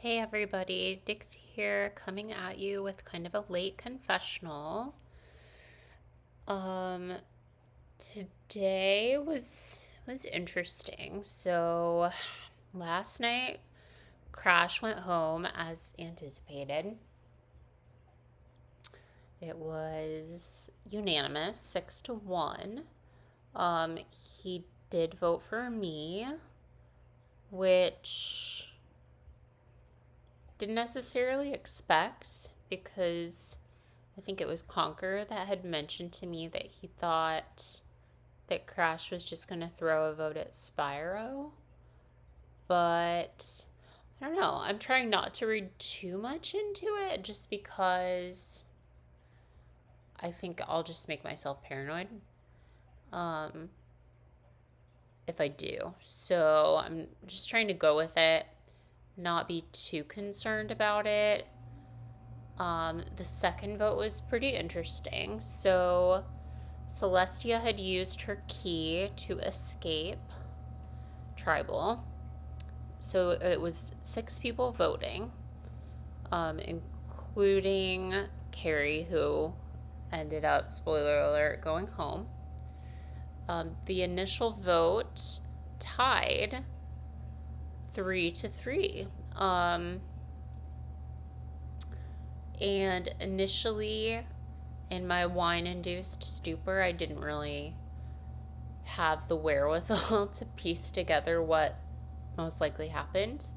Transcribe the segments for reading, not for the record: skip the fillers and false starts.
Hey everybody, Dix here coming at you with kind of a late confessional. Um Today was interesting. So last night Crash went home as anticipated. It was unanimous, 6-1. He did vote for me, which didn't necessarily expect because I think it was Conquer that had mentioned to me that he thought that Crash was just going to throw a vote at Spyro. But I don't know. I'm trying not to read too much into it just because I think I'll just make myself paranoid um, if I do. So I'm just trying to go with it, not be too concerned about it. The second vote was pretty interesting. So Celestia had used her key to escape tribal. So it was 6 people voting, including Carrie, who ended up, spoiler alert, going home. The initial vote tied 3-3. And initially, in my wine induced stupor, I didn't really have the wherewithal to piece together what most likely happened.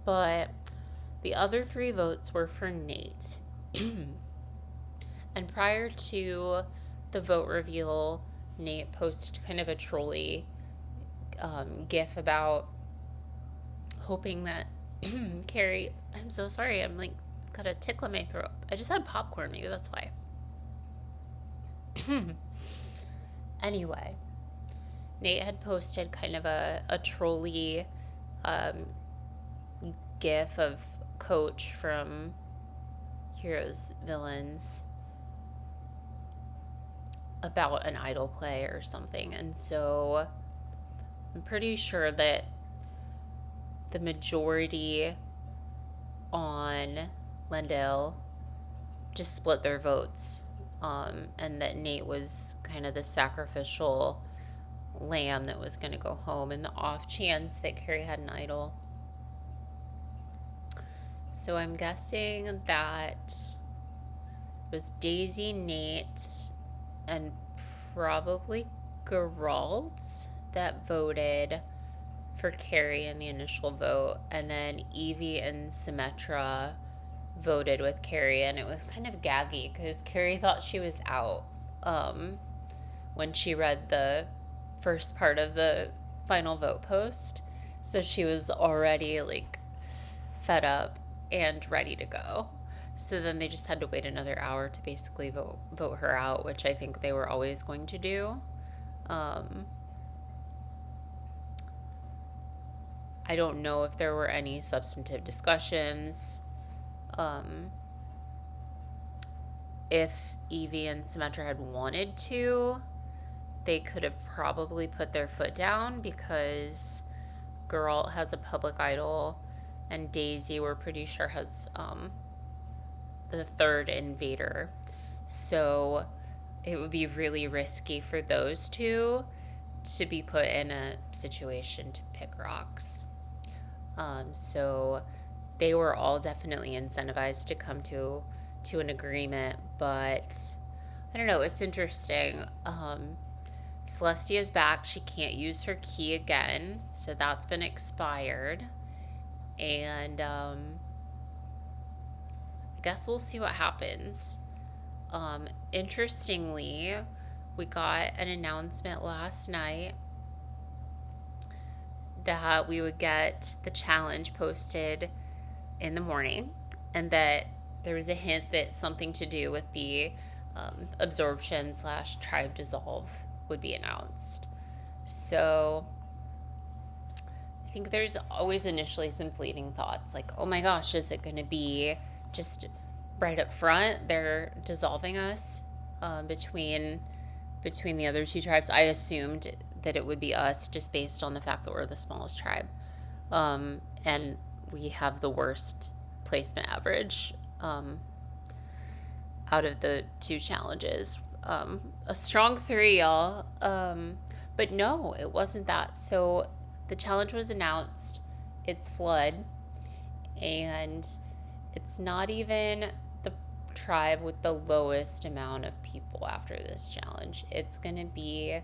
But the other 3 votes were for Nate. And prior to the vote reveal, Nate posted kind of a trolly gif about hoping that Carrie, I'm so sorry, I'm like got a tickle in my throat. I just had popcorn, maybe that's why. Anyway, Nate had posted kind of a trolly um, gif of Coach from Heroes Villains about an idol play or something. And so I'm pretty sure that the majority on Lendell just split their votes, and that Nate was kind of the sacrificial lamb that was going to go home in the off chance that Carrie had an idol. So I'm guessing that it was Daisy, Nate, and probably Geralt that voted for Carrie in the initial vote, and then Evie and Symmetra voted with Carrie, and it was kind of gaggy because Carrie thought she was out when she read the first part of the final vote post. So she was already like fed up and ready to go. So then they just had to wait another hour to basically vote her out, which I think they were always going to do. I don't know if there were any substantive discussions. If Evie and Symmetra had wanted to, they could have probably put their foot down because Geralt has a public idol, and Daisy, we're pretty sure, has the third invader. So it would be really risky for those two to be put in a situation to pick rocks. So they were all definitely incentivized to come to an agreement, but I don't know. It's interesting. Celestia's back. She can't use her key again, so that's been expired. And I guess we'll see what happens. Interestingly, we got an announcement last night that we would get the challenge posted in the morning, and that there was a hint that something to do with the absorption / tribe dissolve would be announced. So I think there's always initially some fleeting thoughts like, oh my gosh, is it going to be just right up front they're dissolving us between the other 2 tribes? I assumed that it would be us just based on the fact that we're the smallest tribe. And we have the worst placement average out of the two challenges. A strong three, y'all. But no, it wasn't that. So the challenge was announced. It's flood, and it's not even the tribe with the lowest amount of people after this challenge. It's going to be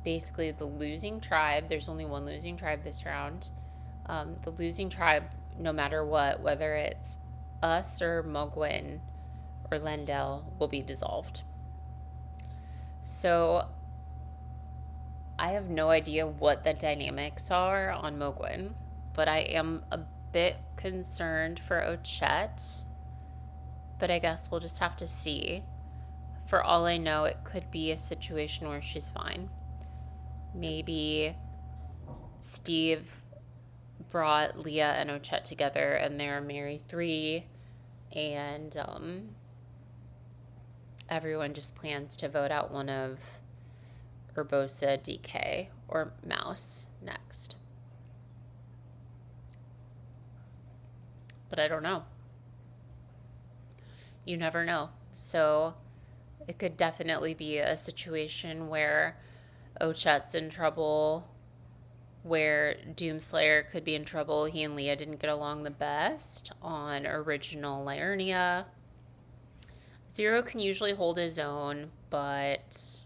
basically the losing tribe. There's only one losing tribe this round. The losing tribe, no matter what, whether it's us or Mogwin or Lendell, will be dissolved. So I have no idea what the dynamics are on Mogwin, but I am a bit concerned for Ochette. But I guess we'll just have to see. For all I know, it could be a situation where she's fine. Maybe Steve brought Leah and Ochette together and they're a Mary 3, and everyone just plans to vote out one of Urbosa, DK, or Mouse next. But I don't know. You never know. So it could definitely be a situation where Ochette's in trouble, where Doomslayer could be in trouble. He and Leah didn't get along the best on original Liurnia. Zero can usually hold his own, but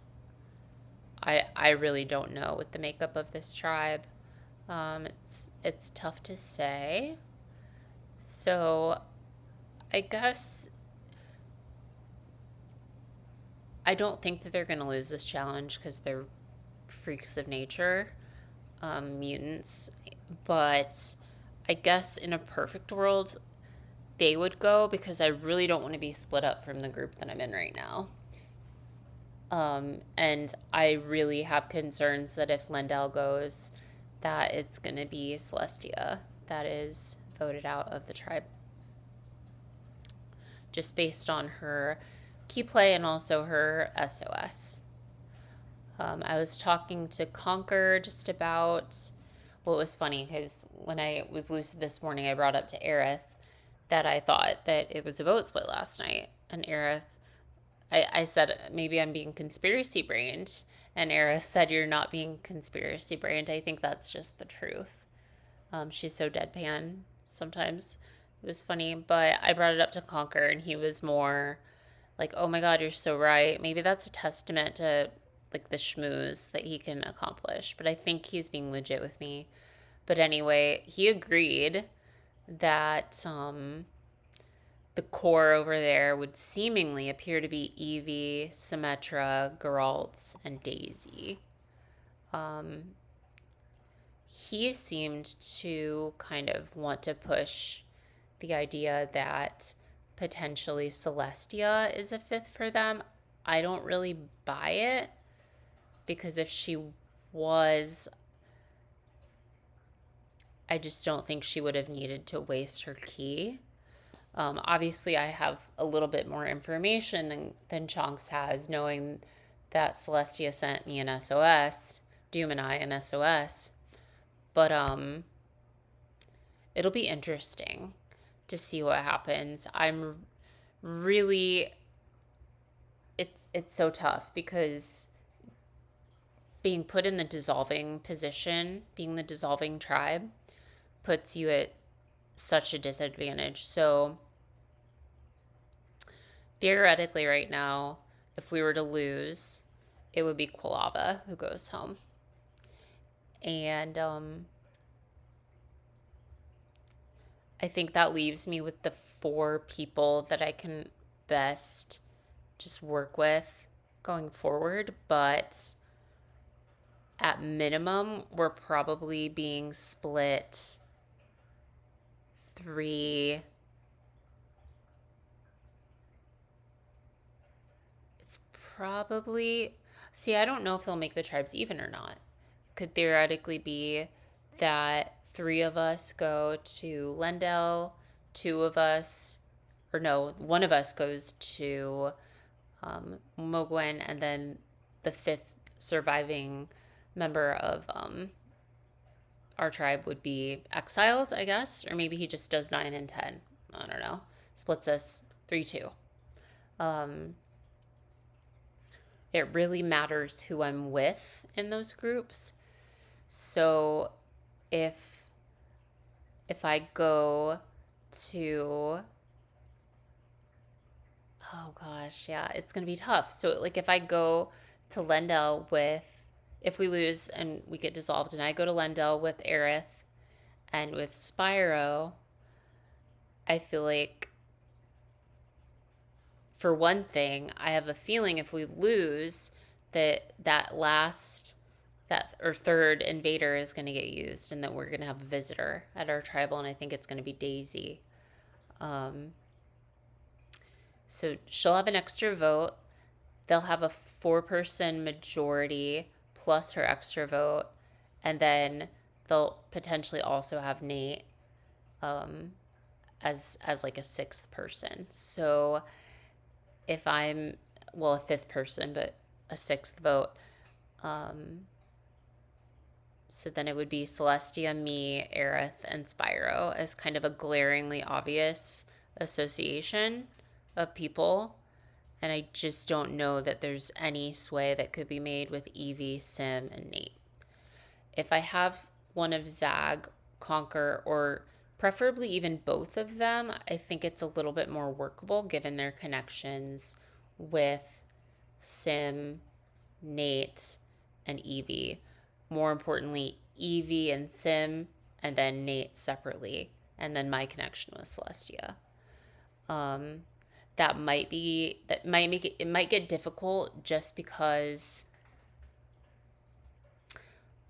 I really don't know with the makeup of this tribe. It's tough to say. So I guess I don't think that they're going to lose this challenge because they're freaks of nature, mutants. But I guess in a perfect world, they would go because I really don't want to be split up from the group that I'm in right now. And I really have concerns that if Lendell goes, that it's going to be Celestia that is voted out of the tribe. Just based on her key play and also her SOS. I was talking to Conquer just about, well, it was funny because when I was lucid this morning, I brought up to Aerith that I thought that it was a vote split last night. And Aerith, I said, maybe I'm being conspiracy brained. And Aerith said, you're not being conspiracy brained. I think that's just the truth. She's so deadpan sometimes. It was funny, but I brought it up to Conquer and he was more like, oh my God, you're so right. Maybe that's a testament to like the schmooze that he can accomplish. But I think he's being legit with me. But anyway, he agreed that the core over there would seemingly appear to be Evie, Symmetra, Geralt, and Daisy. He seemed to kind of want to push the idea that potentially Celestia is a fifth for them. I don't really buy it because if she was, I just don't think she would have needed to waste her key. Obviously, I have a little bit more information than Chonks has, knowing that Celestia sent me an SOS, Doom and I an SOS. But it'll be interesting to see what happens. I'm really, it's so tough because being put in the dissolving position, being the dissolving tribe, puts you at such a disadvantage. So theoretically right now, if we were to lose, it would be Quilava who goes home. And I think that leaves me with the 4 people that I can best just work with going forward. But at minimum, we're probably being split 3. It's probably, see, I don't know if they'll make the tribes even or not. It could theoretically be that 3 of us go to Lendell, 2 of us, or no, 1 of us goes to Mogwen, and then the 5th surviving member of our tribe would be exiled, I guess, or maybe he just does 9 and 10. I don't know. Splits us 3-2. Um, it really matters who I'm with in those groups. So if I go to, oh gosh, yeah, it's going to be tough. So like if I go to Lendell with, if we lose and we get dissolved and I go to Lendell with Aerith and with Spyro, I feel like, for one thing, I have a feeling if we lose that last, that or third invader is going to get used and that we're going to have a visitor at our tribal, and I think it's going to be Daisy. Um, so she'll have an extra vote. They'll have a 4-person majority plus her extra vote, and then they'll potentially also have Nate um, as like a 6th person. So if I'm, well, a 5th person, but a 6th vote. So then it would be Celestia, me, Aerith, and Spyro as kind of a glaringly obvious association of people. And I just don't know that there's any sway that could be made with Evie, Sim, and Nate. If I have one of Zag, Conquer, or preferably even both of them, I think it's a little bit more workable given their connections with Sim, Nate, and Evie. More importantly, Evie and Sim, and then Nate separately, and then my connection with Celestia. Um, that might make it might get difficult just because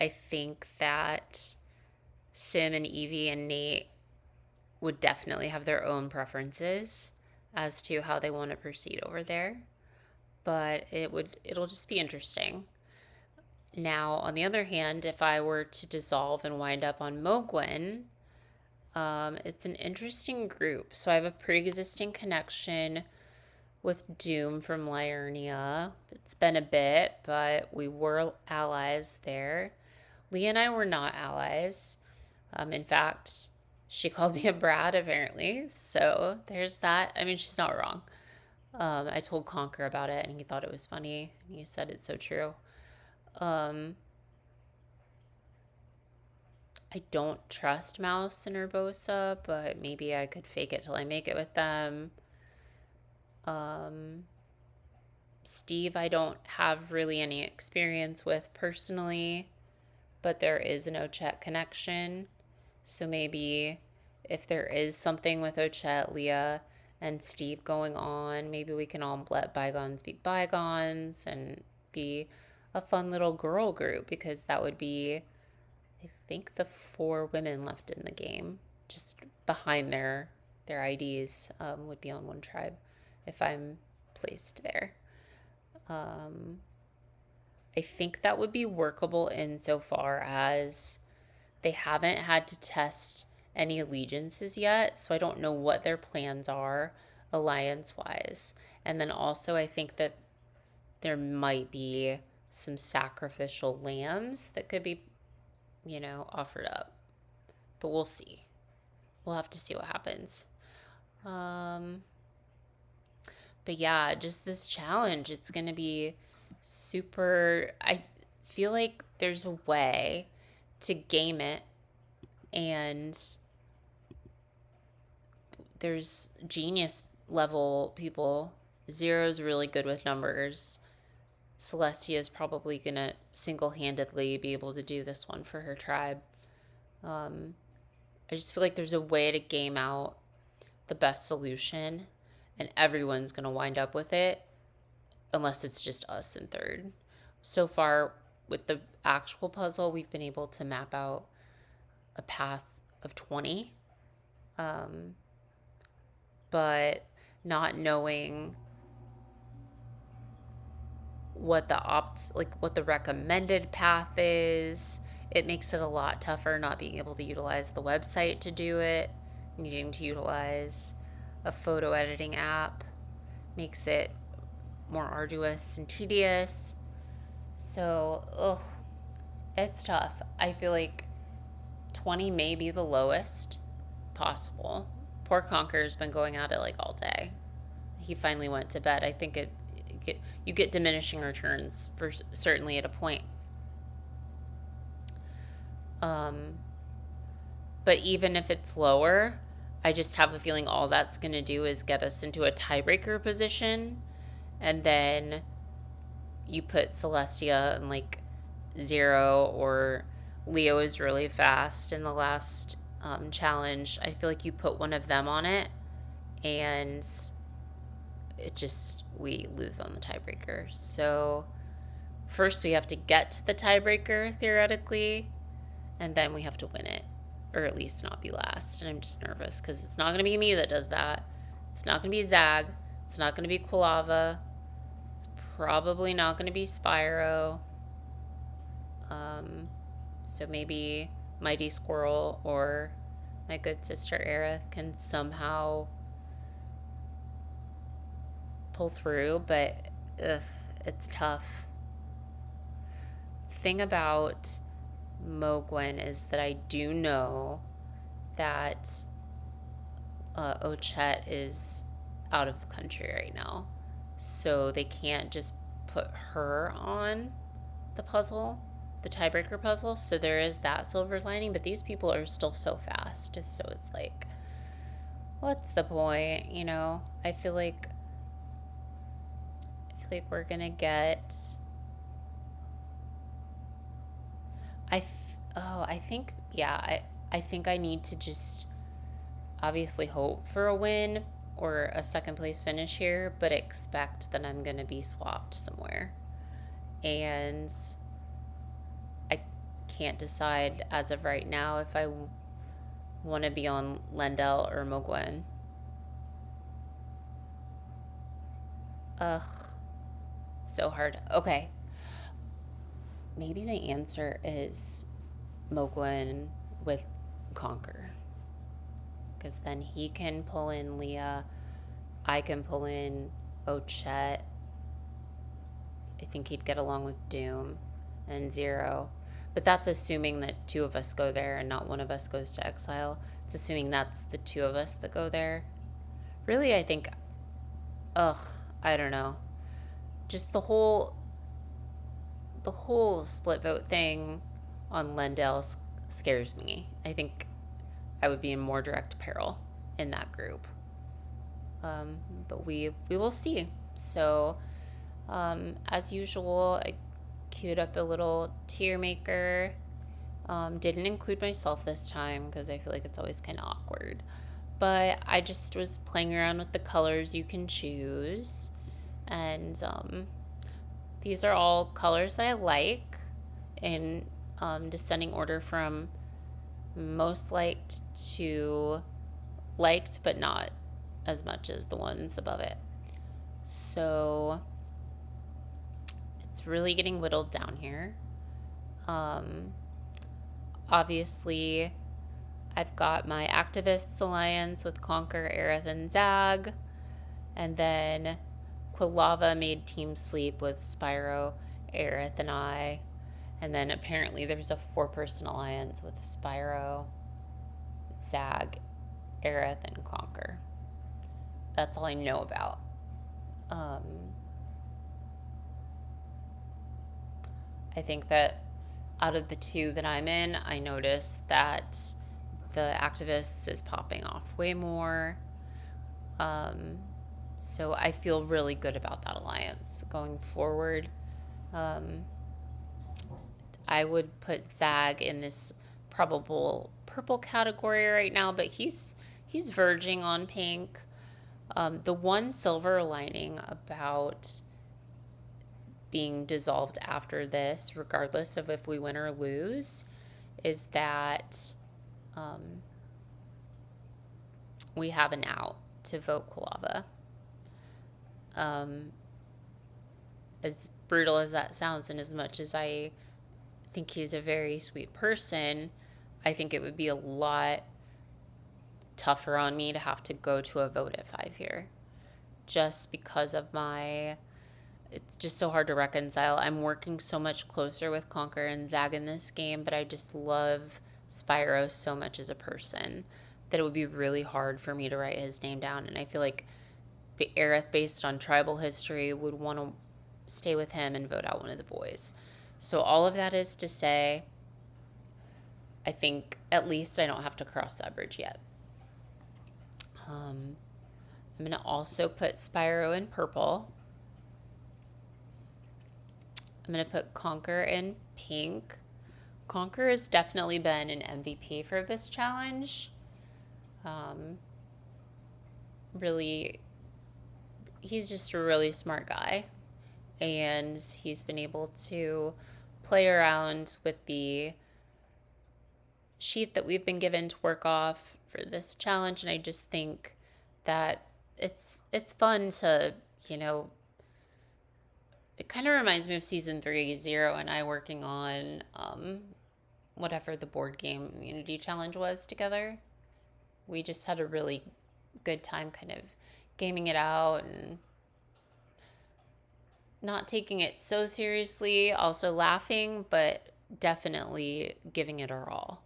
I think that Sim and Evie and Nate would definitely have their own preferences as to how they want to proceed over there. But it'll just be interesting. Now, on the other hand, if I were to dissolve and wind up on Mogwin, it's an interesting group. So I have a pre-existing connection with Doom from Liurnia. It's been a bit, but we were allies there. Leah and I were not allies. In fact, she called me a brat, apparently. So there's that. I mean, she's not wrong. I told Conquer about it, and he thought it was funny. And he said it's so true. I don't trust Mouse and Urbosa, but maybe I could fake it till I make it with them. Steve, I don't have really any experience with personally, but there is an Ochette connection. So maybe if there is something with Ochette, Leah, and Steve going on, maybe we can all let bygones be bygones and be a fun little girl group, because that would be, I think, the 4 women left in the game, just behind their IDs, would be on one tribe if I'm placed there. I think that would be workable insofar as they haven't had to test any allegiances yet, so I don't know what their plans are alliance-wise. And then also I think that there might be some sacrificial lambs that could be, offered up. But we'll see. We'll have to see what happens. But yeah, just this challenge, it's going to be super. I feel like there's a way to game it, and there's genius level people. Zero's really good with numbers. Celestia is probably going to single-handedly be able to do this one for her tribe. I just feel like there's a way to game out the best solution, and everyone's going to wind up with it unless it's just us in third. So far, with the actual puzzle, we've been able to map out a path of 20. But not knowing what what the recommended path is, it makes it a lot tougher not being able to utilize the website to do it. Needing to utilize a photo editing app makes it more arduous and tedious. So, it's tough. I feel like 20 may be the lowest possible. Poor Conqueror's been going at it like all day. He finally went to bed. I think you get diminishing returns for certainly at a point. But even if it's lower, I just have a feeling all that's going to do is get us into a tiebreaker position. And then you put Celestia in like 0, or Leo is really fast in the last challenge. I feel like you put one of them on it, and we lose on the tiebreaker. So first we have to get to the tiebreaker, theoretically, and then we have to win it, or at least not be last. And I'm just nervous because it's not going to be me that does that. It's not going to be Zag. It's not going to be Quilava. It's probably not going to be Spyro. So maybe Mighty Squirrel or my good sister Aerith can somehow pull through, but it's tough. Thing about Mogwen is that I do know that Ochette is out of the country right now, so they can't just put her on the puzzle, the tiebreaker puzzle. So there is that silver lining, but these people are still so fast, so it's like, what's the point? I feel like we're gonna get. I think I need to just obviously hope for a win or a second place finish here, but expect that I'm gonna be swapped somewhere. And I can't decide as of right now if I want to be on Lendel or Mogwen. So hard. Okay. Maybe the answer is Mogwen with Conquer. Because then he can pull in Leah. I can pull in Ochette. I think he'd get along with Doom and Zero. But that's assuming that 2 of us go there and not one of us goes to exile. It's assuming that's the 2 of us that go there. Really, I think, I don't know. Just the whole split vote thing on Lendel scares me. I think I would be in more direct peril in that group. But we will see. So, as usual, I queued up a little tier maker. Didn't include myself this time because I feel like it's always kind of awkward. But I just was playing around with the colors you can choose. And these are all colors that I like in descending order from most liked to liked, but not as much as the ones above it. So it's really getting whittled down here. Obviously, I've got my Activists Alliance with Conquer, Aerith, and Zag. And then Quilava made Team Sleep with Spyro, Aerith, and I. And then apparently there's a 4-person alliance with Spyro, Zag, Aerith, and Conquer. That's all I know about. I think that out of the 2 that I'm in, I noticed that the Activists is popping off way more. So I feel really good about that alliance going forward. I would put Zag in this probable purple category right now, but he's verging on pink. The one silver lining about being dissolved after this, regardless of if we win or lose, is that we have an out to vote Quilava. As brutal as that sounds, and as much as I think he's a very sweet person, I think it would be a lot tougher on me to have to go to a vote at 5 here. Just because of it's just so hard to reconcile. I'm working so much closer with Conquer and Zag in this game, but I just love Spyro so much as a person that it would be really hard for me to write his name down. And I feel like Aerith, based on tribal history, would want to stay with him and vote out one of the boys. So all of that is to say, I think at least I don't have to cross that bridge yet. I'm going to also put Spyro in purple. I'm going to put Conquer in pink. Conquer has definitely been an MVP for this challenge. Really, he's just a really smart guy. And he's been able to play around with the sheet that we've been given to work off for this challenge. And I just think that it's fun to, it kind of reminds me of season 3, Zero and I working on whatever the board game immunity challenge was together. We just had a really good time kind of gaming it out and not taking it so seriously, also laughing, but definitely giving it our all.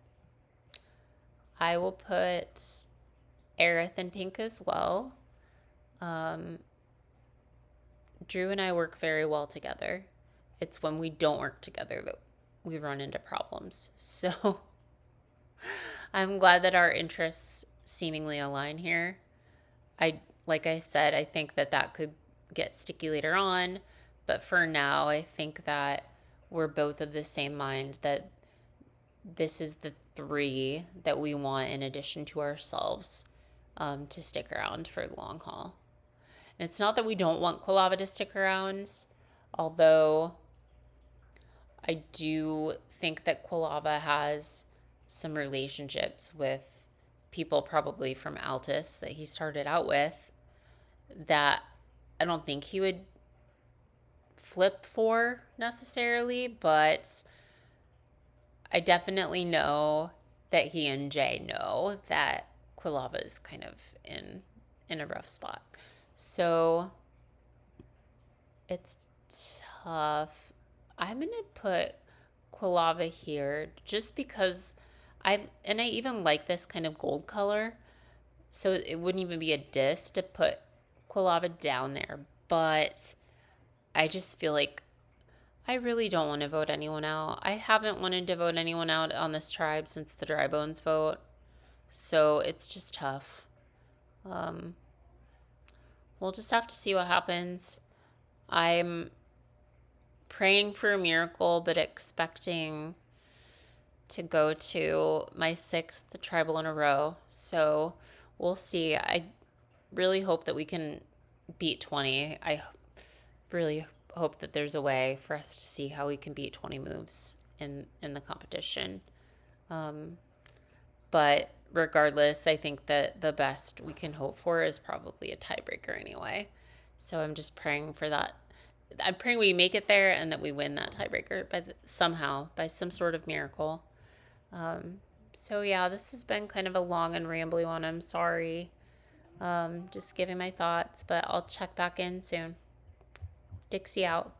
I will put Aerith in pink as well. Drew and I work very well together. It's when we don't work together that we run into problems. So I'm glad that our interests seemingly align here. Like I said, I think that could get sticky later on, but for now, I think that we're both of the same mind that this is the 3 that we want in addition to ourselves to stick around for the long haul. And it's not that we don't want Quilava to stick around, although I do think that Quilava has some relationships with people probably from Altus that he started out with that I don't think he would flip for necessarily, but I definitely know that he and Jay know that Quilava is kind of in a rough spot. So it's tough. I'm going to put Quilava here just because I even like this kind of gold color. So it wouldn't even be a diss to put Quilava down there. But I just feel like I really don't want to vote anyone out. I haven't wanted to vote anyone out on this tribe since the Dry Bones vote. So it's just tough. We'll just have to see what happens. I'm praying for a miracle, but expecting to go to my 6th tribal in a row. So we'll see. I really hope that we can beat 20. I really hope that there's a way for us to see how we can beat 20 moves in the competition. But regardless, I think that the best we can hope for is probably a tiebreaker anyway. So I'm just praying for that. I'm praying we make it there and that we win that tiebreaker somehow, by some sort of miracle. So yeah, this has been kind of a long and rambly one. I'm sorry. Just giving my thoughts, but I'll check back in soon. Dixie out.